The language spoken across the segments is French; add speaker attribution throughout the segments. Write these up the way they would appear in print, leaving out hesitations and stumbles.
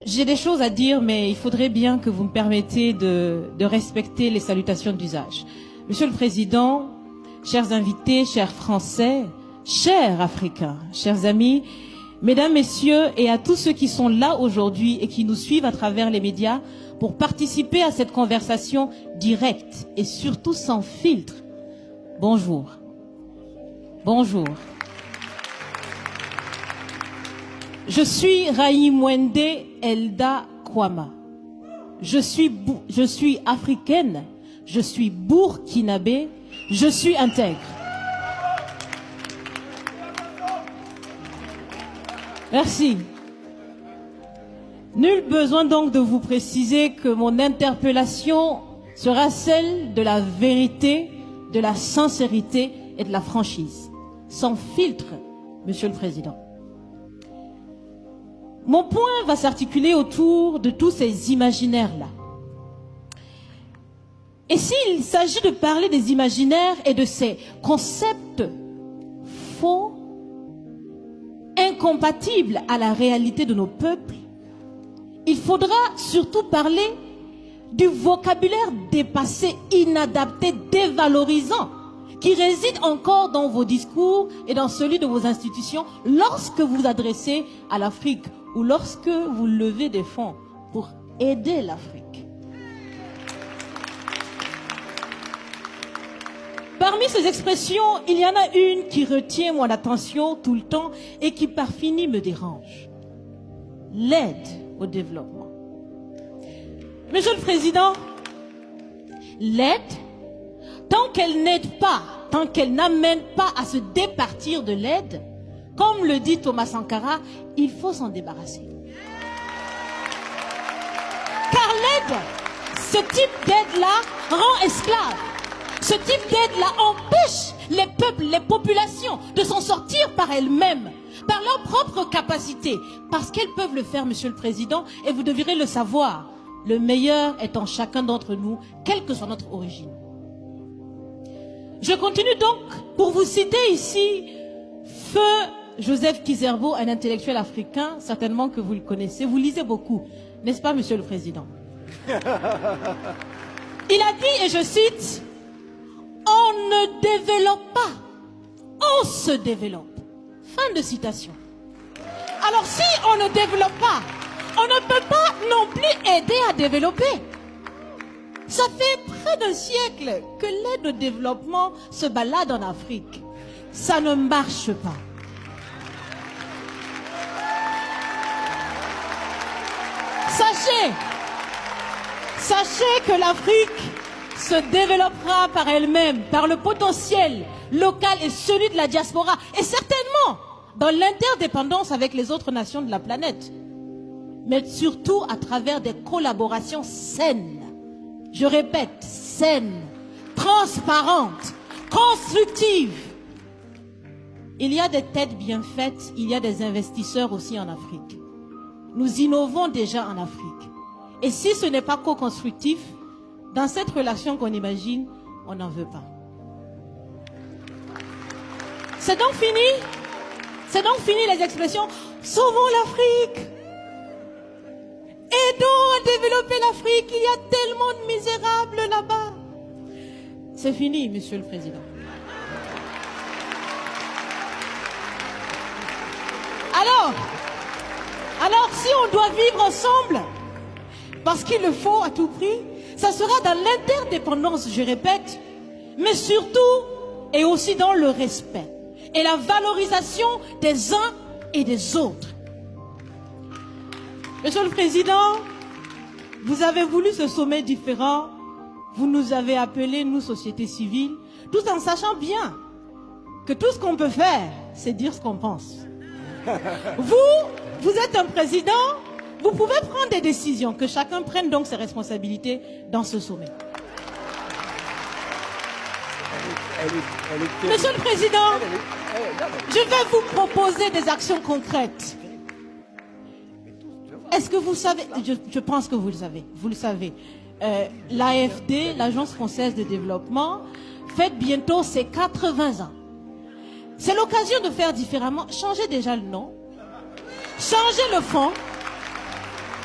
Speaker 1: J'ai des choses à dire, mais il faudrait bien que vous me permettiez de respecter les salutations d'usage. Monsieur le Président, chers invités, chers Français, chers Africains, chers amis, Mesdames, Messieurs, et à tous ceux qui sont là aujourd'hui et qui nous suivent à travers les médias pour participer à cette conversation directe et surtout sans filtre. Bonjour. Bonjour. Je suis Raïmwende Elda Kwama. Je suis africaine, je suis burkinabé, je suis intègre. Merci. Nul besoin donc de vous préciser que mon interpellation sera celle de la vérité, de la sincérité et de la franchise. Sans filtre, Monsieur le Président. Mon point va s'articuler autour de tous ces imaginaires-là. Et s'il s'agit de parler des imaginaires et de ces concepts faux, incompatibles à la réalité de nos peuples, il faudra surtout parler du vocabulaire dépassé, inadapté, dévalorisant, qui réside encore dans vos discours et dans celui de vos institutions lorsque vous vous adressez à l'Afrique ou lorsque vous levez des fonds pour aider l'Afrique. Parmi ces expressions, il y en a une qui retient mon attention tout le temps et qui par fini me dérange. L'aide au développement. Monsieur le Président, l'aide, tant qu'elle n'aide pas, tant qu'elle n'amène pas à se départir de l'aide, comme le dit Thomas Sankara, il faut s'en débarrasser. Car l'aide, ce type d'aide-là rend esclave. Ce type d'aide-là empêche les peuples, les populations de s'en sortir par elles-mêmes, par leur propre capacité. Parce qu'elles peuvent le faire, Monsieur le Président, et vous devrez le savoir. Le meilleur est en chacun d'entre nous, quelle que soit notre origine. Je continue donc pour vous citer ici Feu Joseph Kizerbo, un intellectuel africain, certainement que vous le connaissez. Vous lisez beaucoup, n'est-ce pas, Monsieur le Président? Il a dit, et je cite, « On ne développe pas, on se développe. » Fin de citation. Alors si on ne développe pas, on ne peut pas non plus aider à développer. Ça fait près d'un siècle que l'aide au développement se balade en Afrique. Ça ne marche pas. Sachez que l'Afrique se développera par elle-même, par le potentiel local et celui de la diaspora, et certainement dans l'interdépendance avec les autres nations de la planète, mais surtout à travers des collaborations saines. Je répète, saines, transparentes, constructives. Il y a des têtes bien faites, il y a des investisseurs aussi en Afrique. Nous innovons déjà en Afrique. Et si ce n'est pas co-constructif, dans cette relation qu'on imagine, on n'en veut pas. C'est donc fini. C'est donc fini les expressions « Sauvons l'Afrique ». Aidons à développer l'Afrique, il y a tellement de misérables là-bas. C'est fini, Monsieur le Président. Alors si on doit vivre ensemble, parce qu'il le faut à tout prix, ça sera dans l'interdépendance, je répète, mais surtout et aussi dans le respect et la valorisation des uns et des autres. Monsieur le Président, vous avez voulu ce sommet différent, vous nous avez appelés, nous, société civile, tout en sachant bien que tout ce qu'on peut faire, c'est dire ce qu'on pense. Vous êtes un président, vous pouvez prendre des décisions, que chacun prenne donc ses responsabilités dans ce sommet. Monsieur le Président, je vais vous proposer des actions concrètes. Est-ce que vous savez, je pense que vous le savez, l'AFD, l'Agence française de développement, fête bientôt ses 80 ans. C'est l'occasion de faire différemment. Changez déjà le nom. Changez le fond.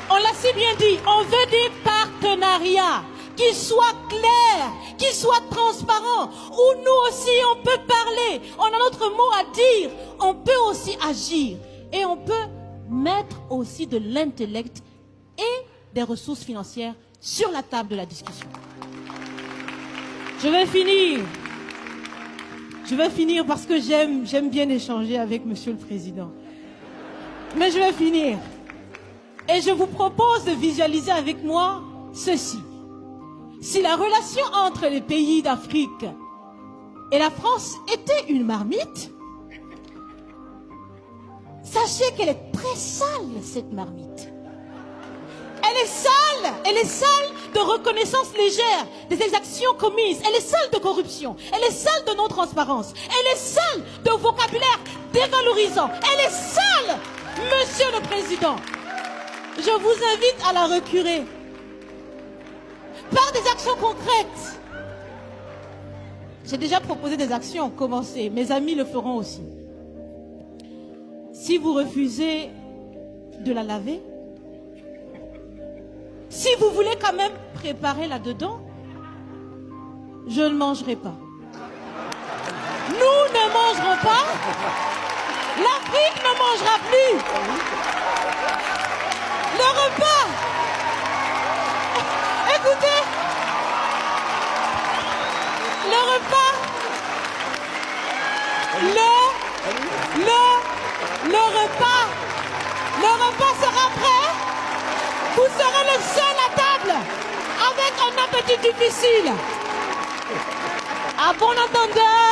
Speaker 1: On l'a si bien dit, on veut des partenariats qui soient clairs, qui soient transparents, où nous aussi on peut parler, on a notre mot à dire, on peut aussi agir et on peut mettre aussi de l'intellect et des ressources financières sur la table de la discussion. Je vais finir parce que j'aime bien échanger avec Monsieur le Président. Mais je vais finir. Et je vous propose de visualiser avec moi ceci. Si la relation entre les pays d'Afrique et la France était une marmite, sachez qu'elle est très sale, cette marmite. Elle est sale de reconnaissance légère des exactions commises. Elle est sale de corruption. Elle est sale de non-transparence. Elle est sale de vocabulaire dévalorisant. Elle est sale, Monsieur le Président. Je vous invite à la recurer par des actions concrètes. J'ai déjà proposé des actions, commencez. Mes amis le feront aussi. Si vous refusez de la laver, si vous voulez quand même préparer là-dedans, je ne mangerai pas. Nous ne mangerons pas. L'Afrique ne mangera plus. Le repas. Écoutez. Le repas. Le repas sera prêt. Vous serez le seul à table avec un appétit difficile. À bon entendeur,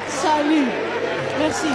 Speaker 1: salut. Merci.